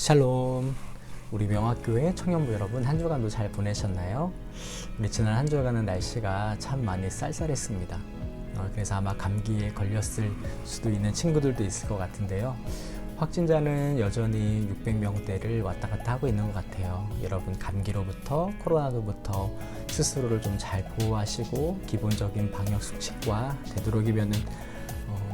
샬롬. 우리 명학교의 청년부 여러분, 한 주간도 잘 보내셨나요? 우리 지난 한 주간은 날씨가 참 많이 쌀쌀했습니다. 그래서 아마 감기에 걸렸을 수도 있는 친구들도 있을 것 같은데요. 확진자는 여전히 600명대를 왔다 갔다 하고 있는 것 같아요. 여러분, 감기로부터 코로나로부터 스스로를 좀 잘 보호하시고 기본적인 방역 수칙과 되도록이면은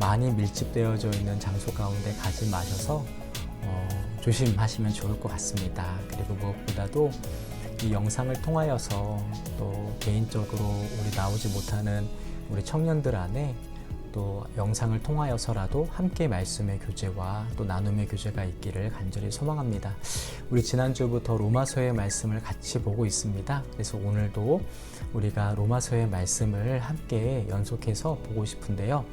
많이 밀집되어져 있는 장소 가운데 가지 마셔서 조심하시면 좋을 것 같습니다. 그리고 무엇보다도 이 영상을 통하여서 또 개인적으로 우리 나오지 못하는 우리 청년들 안에 또 영상을 통하여서라도 함께 말씀의 교제와 또 나눔의 교제가 있기를 간절히 소망합니다. 우리 지난주부터 로마서의 말씀을 같이 보고 있습니다. 그래서 오늘도 우리가 로마서의 말씀을 함께 연속해서 보고 싶은데요.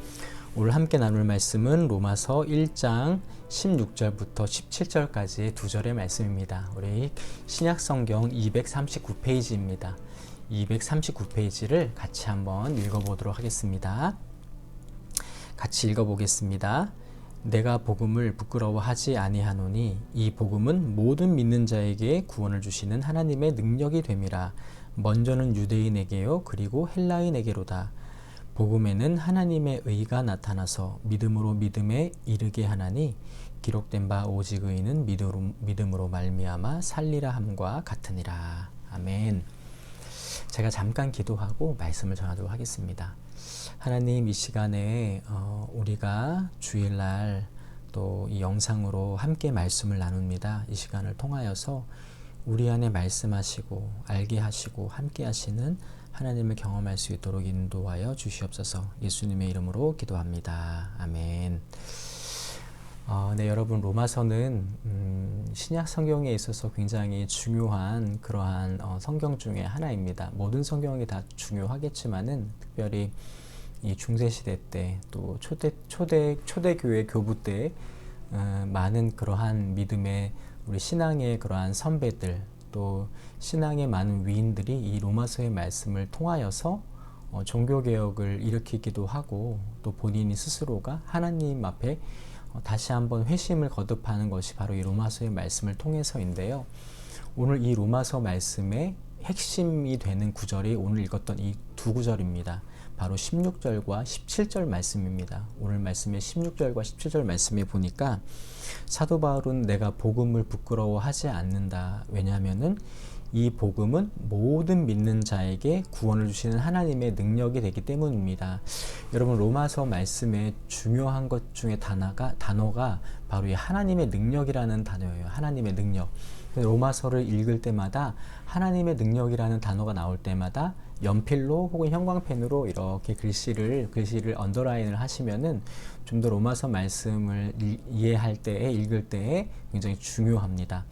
오늘 함께 나눌 말씀은 로마서 1장 16절부터 17절까지 두 절의 말씀입니다. 우리 신약성경 239페이지입니다. 239페이지를 같이 한번 읽어보도록 하겠습니다. 같이 읽어보겠습니다. 내가 복음을 부끄러워하지 아니하노니 이 복음은 모든 믿는 자에게 구원을 주시는 하나님의 능력이 됨이라. 먼저는 유대인에게요 그리고 헬라인에게로다. 복음에는 하나님의 의가 나타나서 믿음으로 믿음에 이르게 하나니 기록된 바 오직 의인은 믿음으로 말미암아 살리라 함과 같으니라. 아멘. 제가 잠깐 기도하고 말씀을 전하도록 하겠습니다. 하나님, 이 시간에 우리가 주일날 또 이 영상으로 함께 말씀을 나눕니다. 이 시간을 통하여서 우리 안에 말씀하시고 알게 하시고 함께 하시는 하나님을 경험할 수 있도록 인도하여 주시옵소서. 예수님의 이름으로 기도합니다. 아멘. 네, 여러분, 로마서는 신약 성경에 있어서 굉장히 중요한 그러한 성경 중에 하나입니다. 모든 성경이 다 중요하겠지만은 특별히 이 중세시대 때 또 초대교회 교부 때 많은 그러한 믿음의 우리 신앙의 그러한 선배들 또 신앙의 많은 위인들이 이 로마서의 말씀을 통하여서 종교개혁을 일으키기도 하고 또 본인이 스스로가 하나님 앞에 다시 한번 회심을 거듭하는 것이 바로 이 로마서의 말씀을 통해서인데요. 오늘 이 로마서 말씀의 핵심이 되는 구절이 오늘 읽었던 이 두 구절입니다. 바로 16절과 17절 말씀입니다. 오늘 말씀의 16절과 17절 말씀에 보니까 사도 바울은 내가 복음을 부끄러워하지 않는다. 왜냐하면은 이 복음은 모든 믿는 자에게 구원을 주시는 하나님의 능력이 되기 때문입니다. 여러분, 로마서 말씀에 중요한 것 중에 단어가 바로 이 하나님의 능력이라는 단어예요. 하나님의 능력. 로마서를 읽을 때마다 하나님의 능력이라는 단어가 나올 때마다 연필로 혹은 형광펜으로 이렇게 글씨를 언더라인을 하시면은 좀 더 로마서 말씀을 이해할 때에 읽을 때에 굉장히 중요합니다.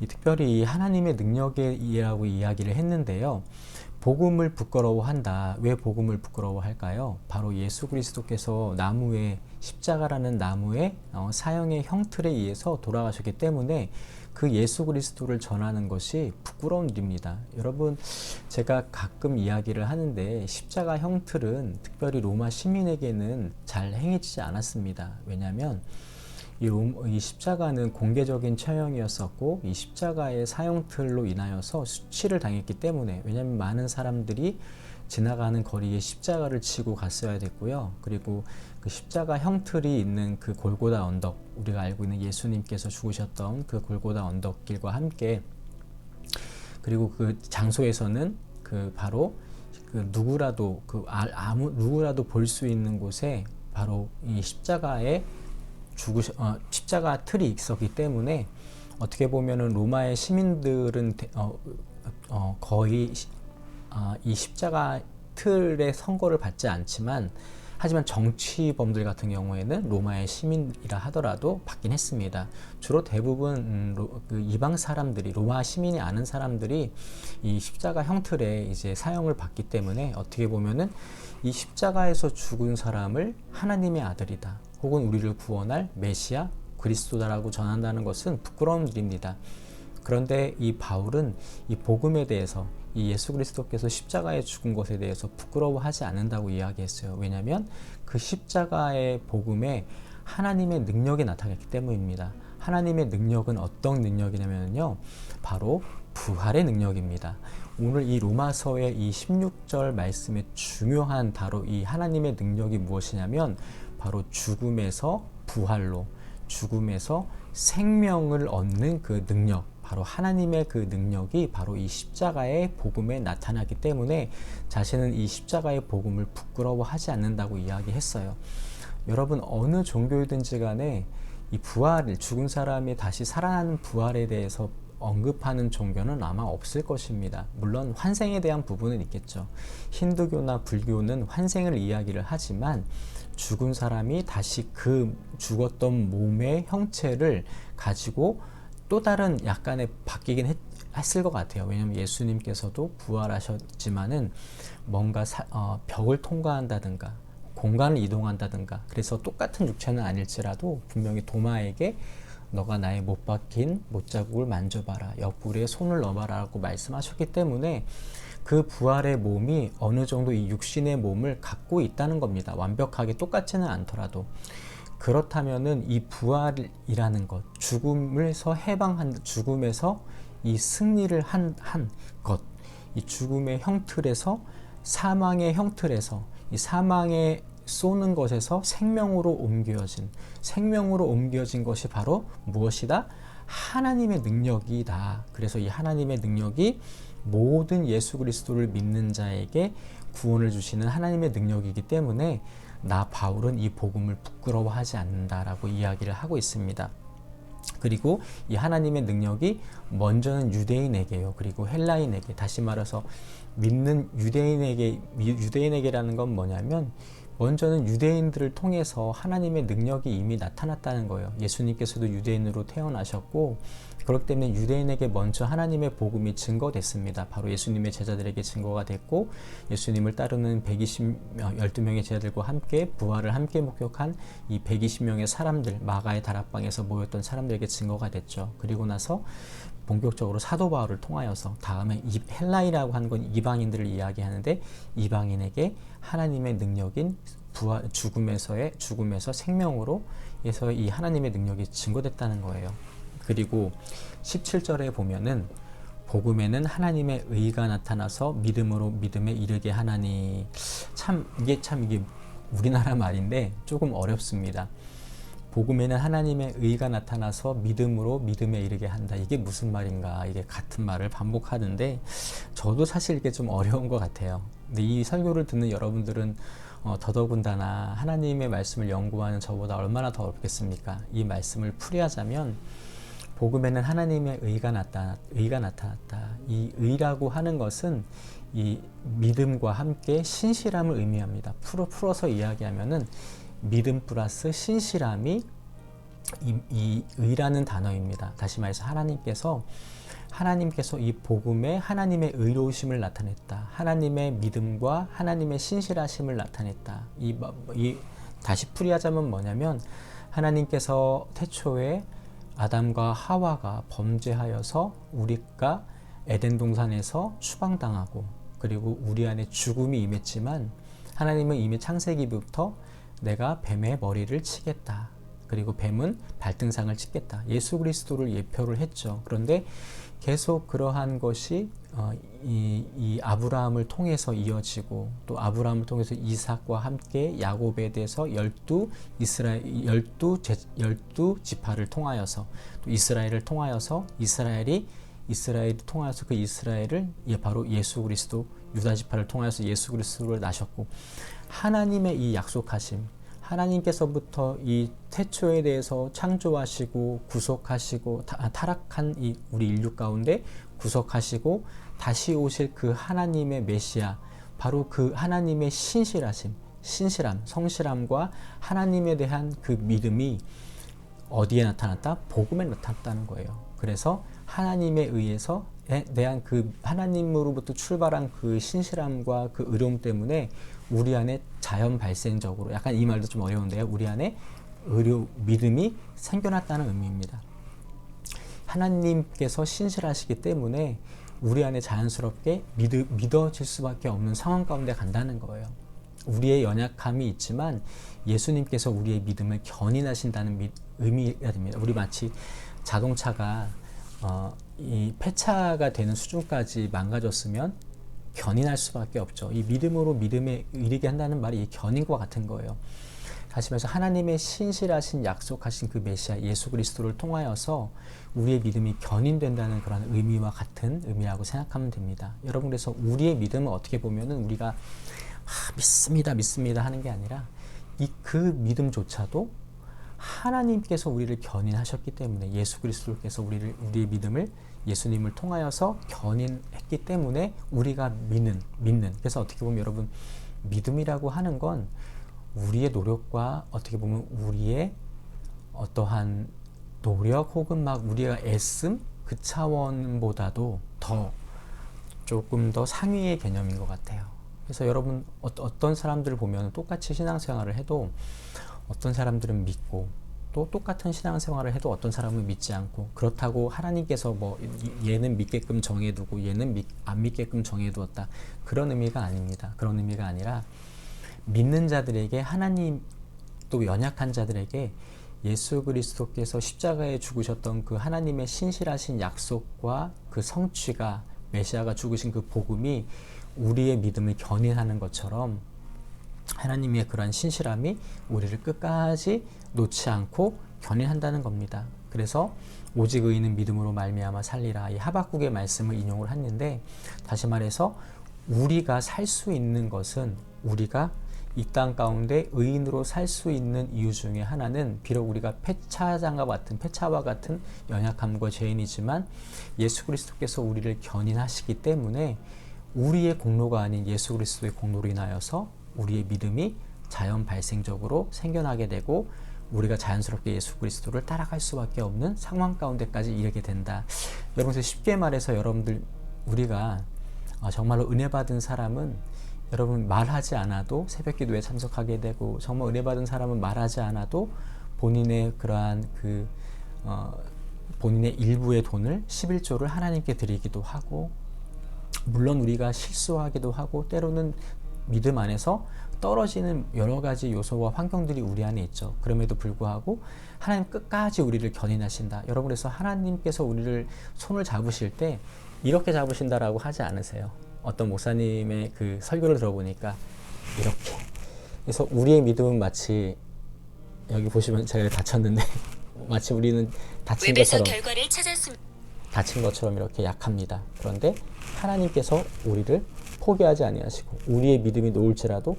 특별히 하나님의 능력이라고 이야기를 했는데요. 복음을 부끄러워한다. 왜 복음을 부끄러워할까요? 바로 예수 그리스도께서 나무의 십자가라는 나무의 사형의 형틀에 의해서 돌아가셨기 때문에 그 예수 그리스도를 전하는 것이 부끄러운 일입니다. 여러분, 제가 가끔 이야기를 하는데 십자가 형틀은 특별히 로마 시민에게는 잘 행해지지 않았습니다. 왜냐하면 이 십자가는 공개적인 처형이었었고 이 십자가의 사형틀로 인하여서 수치를 당했기 때문에, 왜냐하면 많은 사람들이 지나가는 거리에 십자가를 치고 갔어야 됐고요. 그리고 그 십자가 형틀이 있는 그 골고다 언덕, 우리가 알고 있는 예수님께서 죽으셨던 그 골고다 언덕길과 함께, 그리고 그 장소에서는 그 바로 그 누구라도 볼 수 있는 곳에 바로 이 십자가 틀이 있었기 때문에 어떻게 보면은 로마의 시민들은 거의 이 십자가 틀의 선고를 받지 않지만, 하지만 정치범들 같은 경우에는 로마의 시민이라 하더라도 받긴 했습니다. 주로 대부분 그 이방 사람들이, 로마 시민이 아는 사람들이 이 십자가 형틀에 이제 사형을 받기 때문에 어떻게 보면은 이 십자가에서 죽은 사람을 하나님의 아들이다, 혹은 우리를 구원할 메시아 그리스도다라고 전한다는 것은 부끄러운 일입니다. 그런데 이 바울은 이 복음에 대해서, 이 예수 그리스도께서 십자가에 죽은 것에 대해서 부끄러워하지 않는다고 이야기했어요. 왜냐하면 그 십자가의 복음에 하나님의 능력이 나타났기 때문입니다. 하나님의 능력은 어떤 능력이냐면요, 바로 부활의 능력입니다. 오늘 이 로마서의 이 16절 말씀의 중요한 바로 이 하나님의 능력이 무엇이냐면 바로 죽음에서 부활로, 죽음에서 생명을 얻는 그 능력, 바로 하나님의 그 능력이 바로 이 십자가의 복음에 나타나기 때문에 자신은 이 십자가의 복음을 부끄러워하지 않는다고 이야기했어요. 여러분, 어느 종교이든지 간에 이 부활을, 죽은 사람이 다시 살아나는 부활에 대해서 언급하는 종교는 아마 없을 것입니다. 물론 환생에 대한 부분은 있겠죠. 힌두교나 불교는 환생을 이야기를 하지만 죽은 사람이 다시 그 죽었던 몸의 형체를 가지고 또 다른 약간의 바뀌긴 했을 것 같아요. 왜냐하면 예수님께서도 부활하셨지만은 뭔가 벽을 통과한다든가 공간을 이동한다든가, 그래서 똑같은 육체는 아닐지라도 분명히 도마에게 너가 나의 못 박힌 못자국을 만져봐라, 옆구리에 손을 넣어봐라 라고 말씀하셨기 때문에 그 부활의 몸이 어느 정도 이 육신의 몸을 갖고 있다는 겁니다. 완벽하게 똑같지는 않더라도. 그렇다면은 이 부활이라는 것, 죽음에서 해방한, 죽음에서 이 승리를 한 것, 이 죽음의 형틀에서, 사망의 형틀에서, 이 사망의 쏘는 것에서 생명으로 옮겨진 것이 바로 무엇이다? 하나님의 능력이다. 그래서 이 하나님의 능력이 모든 예수 그리스도를 믿는 자에게 구원을 주시는 하나님의 능력이기 때문에 나 바울은 이 복음을 부끄러워하지 않는다라고 이야기를 하고 있습니다. 그리고 이 하나님의 능력이 먼저는 유대인에게요, 그리고 헬라인에게, 다시 말해서 믿는 유대인에게라는 건 뭐냐면 먼저는 유대인들을 통해서 하나님의 능력이 이미 나타났다는 거예요. 예수님께서도 유대인으로 태어나셨고, 그렇기 때문에 유대인에게 먼저 하나님의 복음이 증거됐습니다. 바로 예수님의 제자들에게 증거가 됐고, 예수님을 따르는 12명의 제자들과 함께 부활을 함께 목격한 이 120명의 사람들, 마가의 다락방에서 모였던 사람들에게 증거가 됐죠. 그리고 나서 본격적으로 사도 바울을 통하여서, 다음에 헬라이라고 하는 건 이방인들을 이야기하는데, 이방인에게 하나님의 능력인 부활, 죽음에서 생명으로 해서 이 하나님의 능력이 증거됐다는 거예요. 그리고 17절에 보면은 복음에는 하나님의 의가 나타나서 믿음으로 믿음에 이르게 하나니, 이게 우리나라 말인데 조금 어렵습니다. 복음에는 하나님의 의가 나타나서 믿음으로 믿음에 이르게 한다. 이게 무슨 말인가? 이게 같은 말을 반복하는데 저도 사실 이게 좀 어려운 것 같아요. 근데 이 설교를 듣는 여러분들은 더더군다나 하나님의 말씀을 연구하는 저보다 얼마나 더 어렵겠습니까? 이 말씀을 풀이하자면 복음에는 하나님의 의가 나타났다. 이 의라고 하는 것은 이 믿음과 함께 신실함을 의미합니다. 풀어서 이야기하면은 믿음 플러스 신실함이 이 의라는 단어입니다. 다시 말해서 하나님께서 이 복음에 하나님의 의로우심을 나타냈다. 하나님의 믿음과 하나님의 신실하심을 나타냈다. 다시 풀이하자면 뭐냐면, 하나님께서 태초에 아담과 하와가 범죄하여서 우리가 에덴 동산에서 추방당하고, 그리고 우리 안에 죽음이 임했지만 하나님은 이미 창세기부터 내가 뱀의 머리를 치겠다, 그리고 뱀은 발등상을 찍겠다, 예수 그리스도를 예표를 했죠. 그런데 계속 그러한 것이 이 아브라함을 통해서 이어지고, 또 아브라함을 통해서 이삭과 함께 야곱에 대해서 12지파를 통하여서, 또 이스라엘을 통하여서 이스라엘을 통하여서 그 이스라엘을 바로 예수 그리스도, 유다 지파를 통하여서 예수 그리스도를 낳으셨고, 하나님의 이 약속하심, 하나님께서부터 이 태초에 대해서 창조하시고 구속하시고 타락한 이 우리 인류 가운데 구속하시고 다시 오실 그 하나님의 메시아, 바로 그 하나님의 신실함, 성실함과 하나님에 대한 그 믿음이 어디에 나타났다? 복음에 나타났다는 거예요. 그래서 하나님에 의해서 대한 그 하나님으로부터 출발한 그 신실함과 그 의로움 때문에 우리 안에 자연 발생적으로, 약간 이 말도 좀 어려운데요, 우리 안에 믿음이 생겨났다는 의미입니다. 하나님께서 신실하시기 때문에 우리 안에 자연스럽게 믿어질 수밖에 없는 상황 가운데 간다는 거예요. 우리의 연약함이 있지만 예수님께서 우리의 믿음을 견인하신다는 의미가 됩니다. 우리 마치 자동차가 이 폐차가 되는 수준까지 망가졌으면 견인할 수밖에 없죠. 이 믿음으로 믿음에 이르게 한다는 말이 이 견인과 같은 거예요. 다시 말해서 하나님의 신실하신 약속하신 그 메시아 예수 그리스도를 통하여서 우리의 믿음이 견인된다는 그런 의미와 같은 의미라고 생각하면 됩니다. 여러분, 그래서 우리의 믿음은 어떻게 보면은 우리가 믿습니다 하는 게 아니라 그 믿음조차도 하나님께서 우리를 견인하셨기 때문에, 예수 그리스도께서 우리의 믿음을 예수님을 통하여서 견인했기 때문에 우리가 믿는. 그래서 어떻게 보면 여러분, 믿음이라고 하는 건 우리의 노력과 어떻게 보면 우리의 어떠한 노력 혹은 막 우리가 애씀 그 차원보다도 조금 더 상위의 개념인 것 같아요. 그래서 여러분, 어떤 사람들을 보면 똑같이 신앙생활을 해도 어떤 사람들은 믿고 또 똑같은 신앙생활을 해도 어떤 사람은 믿지 않고, 그렇다고 하나님께서 뭐 얘는 믿게끔 정해두고 얘는 안 믿게끔 정해두었다, 그런 의미가 아닙니다. 그런 의미가 아니라 믿는 자들에게, 하나님 또 연약한 자들에게 예수 그리스도께서 십자가에 죽으셨던 그 하나님의 신실하신 약속과 그 성취가, 메시아가 죽으신 그 복음이 우리의 믿음을 견인하는 것처럼 하나님의 그러한 신실함이 우리를 끝까지 놓지 않고 견인한다는 겁니다. 그래서 오직 의인은 믿음으로 말미암아 살리라, 이 하박국의 말씀을 인용을 했는데, 다시 말해서 우리가 살 수 있는 것은, 우리가 이 땅 가운데 의인으로 살 수 있는 이유 중에 하나는 비록 우리가 폐차와 같은 연약함과 죄인이지만 예수 그리스도께서 우리를 견인하시기 때문에 우리의 공로가 아닌 예수 그리스도의 공로로 인하여서 우리의 믿음이 자연 발생적으로 생겨나게 되고 우리가 자연스럽게 예수 그리스도를 따라갈 수밖에 없는 상황 가운데까지 이르게 된다. 여러분, 쉽게 말해서 여러분들, 우리가 정말로 은혜 받은 사람은 여러분 말하지 않아도 새벽 기도에 참석하게 되고, 정말 은혜 받은 사람은 말하지 않아도 본인의 그러한 본인의 일부의 돈을 11조를 하나님께 드리기도 하고, 물론 우리가 실수하기도 하고 때로는 믿음 안에서 떨어지는 여러 가지 요소와 환경들이 우리 안에 있죠. 그럼에도 불구하고 하나님 끝까지 우리를 견인하신다. 여러분, 그래서 하나님께서 우리를 손을 잡으실 때 이렇게 잡으신다라고 하지 않으세요. 어떤 목사님의 그 설교를 들어보니까 이렇게. 그래서 우리의 믿음은 마치, 여기 보시면 제가 다쳤는데 마치 우리는 다친 것처럼 이렇게 약합니다. 그런데 하나님께서 우리를 포기하지 아니하시고, 우리의 믿음이 놓을지라도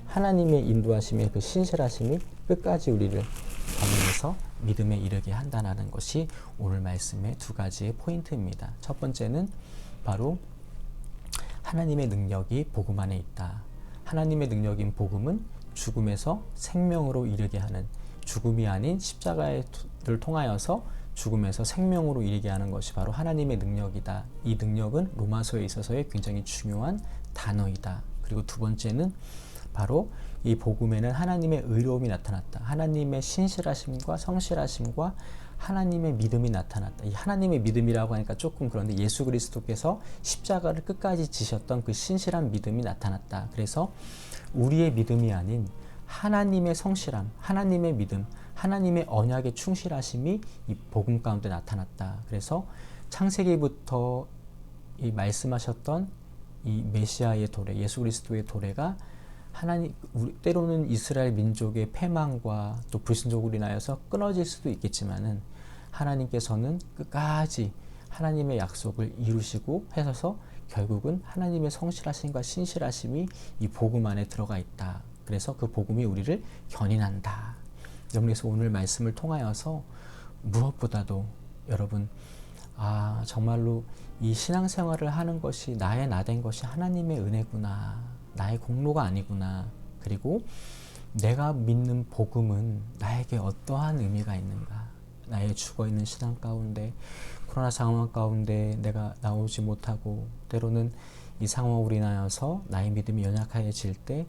하나님의 인도하심의 그 신실하심이 끝까지 우리를 견인해서 믿음에 이르게 한다는 것이 오늘 말씀의 두 가지의 포인트입니다. 첫 번째는 바로 하나님의 능력이 복음 안에 있다. 하나님의 능력인 복음은 죽음에서 생명으로 이르게 하는, 죽음이 아닌 십자가를 통하여서 죽음에서 생명으로 이르게 하는 것이 바로 하나님의 능력이다. 이 능력은 로마서에 있어서의 굉장히 중요한 단어이다. 그리고 두 번째는 바로 이 복음에는 하나님의 의로움이 나타났다. 하나님의 신실하심과 성실하심과 하나님의 믿음이 나타났다. 이 하나님의 믿음이라고 하니까 조금 그런데 예수 그리스도께서 십자가를 끝까지 지셨던 그 신실한 믿음이 나타났다. 그래서 우리의 믿음이 아닌 하나님의 성실함, 하나님의 믿음, 하나님의 언약의 충실하심이 이 복음 가운데 나타났다. 그래서 창세기부터 이 말씀하셨던 이 메시아의 도래, 예수 그리스도의 도래가 때로는 이스라엘 민족의 패망과 또 불순종으로 인하여서 끊어질 수도 있겠지만은, 하나님께서는 끝까지 하나님의 약속을 이루시고 해서 결국은 하나님의 성실하심과 신실하심이 이 복음 안에 들어가 있다. 그래서 그 복음이 우리를 견인한다. 그래서 오늘 말씀을 통하여서 무엇보다도 여러분, 정말로 이 신앙생활을 하는 것이 나의 나된 것이 하나님의 은혜구나, 나의 공로가 아니구나, 그리고 내가 믿는 복음은 나에게 어떠한 의미가 있는가, 나의 죽어있는 신앙 가운데, 코로나 상황 가운데 내가 나오지 못하고 때로는 이 상황으로 인하여서 나의 믿음이 연약해질 때,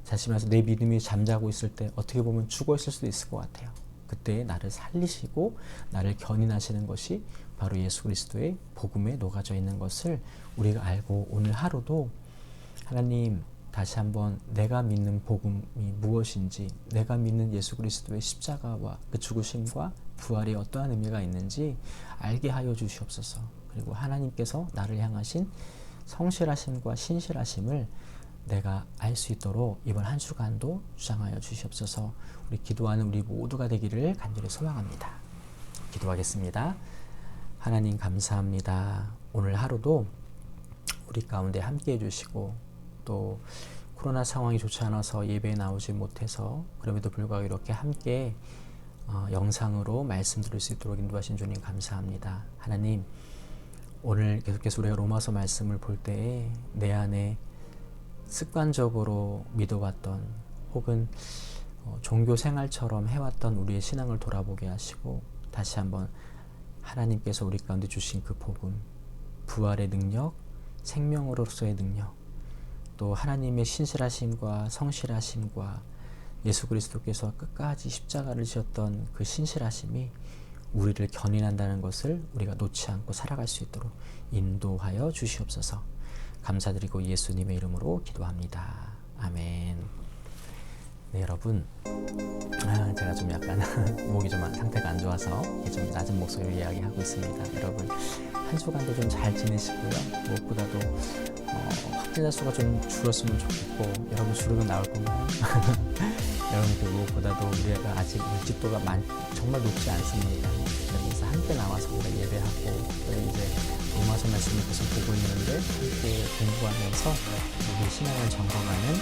다시 말해서 내 믿음이 잠자고 있을 때 어떻게 보면 죽어 있을 수도 있을 것 같아요. 그때 나를 살리시고 나를 견인하시는 것이 바로 예수 그리스도의 복음에 녹아져 있는 것을 우리가 알고, 오늘 하루도 하나님, 다시 한번 내가 믿는 복음이 무엇인지, 내가 믿는 예수 그리스도의 십자가와 그 죽으심과 부활이 어떠한 의미가 있는지 알게 하여 주시옵소서. 그리고 하나님께서 나를 향하신 성실하심과 신실하심을 내가 알 수 있도록 이번 한 주간도 주장하여 주시옵소서. 우리 기도하는 우리 모두가 되기를 간절히 소망합니다. 기도하겠습니다. 하나님 감사합니다. 오늘 하루도 우리 가운데 함께 해주시고, 또 코로나 상황이 좋지 않아서 예배에 나오지 못해서 그럼에도 불구하고 이렇게 함께 영상으로 말씀 드릴 수 있도록 인도하신 주님 감사합니다. 하나님, 오늘 계속해서 우리가 로마서 말씀을 볼 때에 내 안에 습관적으로 믿어왔던 혹은 종교 생활처럼 해왔던 우리의 신앙을 돌아보게 하시고, 다시 한번 하나님께서 우리 가운데 주신 그 복음, 부활의 능력, 생명으로서의 능력, 또 하나님의 신실하심과 성실하심과 예수 그리스도께서 끝까지 십자가를 지었던 그 신실하심이 우리를 견인한다는 것을 우리가 놓지 않고 살아갈 수 있도록 인도하여 주시옵소서. 감사드리고 예수님의 이름으로 기도합니다. 아멘. 네, 여러분, 제가 좀 약간 목이 좀 상태가 안 좋아서 좀 낮은 목소리로 이야기하고 있습니다. 여러분, 한 주간도 좀 잘 지내시고요. 무엇보다도 확진자 수가 좀 줄었으면 좋겠고, 여러분 줄으면 나올 건가요? 여러분, 그 무엇보다도 우리가 아직 밀집도가 정말 높지 않습니다. 그래서 함께 나와서 우리가 예배하고, 이제 로마서 말씀을 계속 보고 있는데 함께 공부하면서 우리 신앙을 점검하는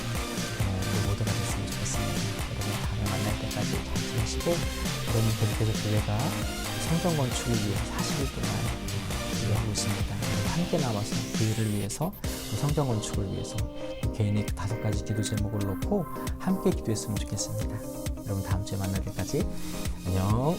우리 모두가 됐으면 좋겠습니다. 여러분, 다음에 만날 때까지 잘 지내시고, 여러분 계속해서 교회가 성전 건축을 위해 40일 동안 기도하고 있습니다. 함께 나와서 교회를 위해서, 성전 건축을 위해서 개인이 5가지 기도 제목을 놓고 함께 기도했으면 좋겠습니다. 여러분, 다음 주에 만날 때까지 안녕.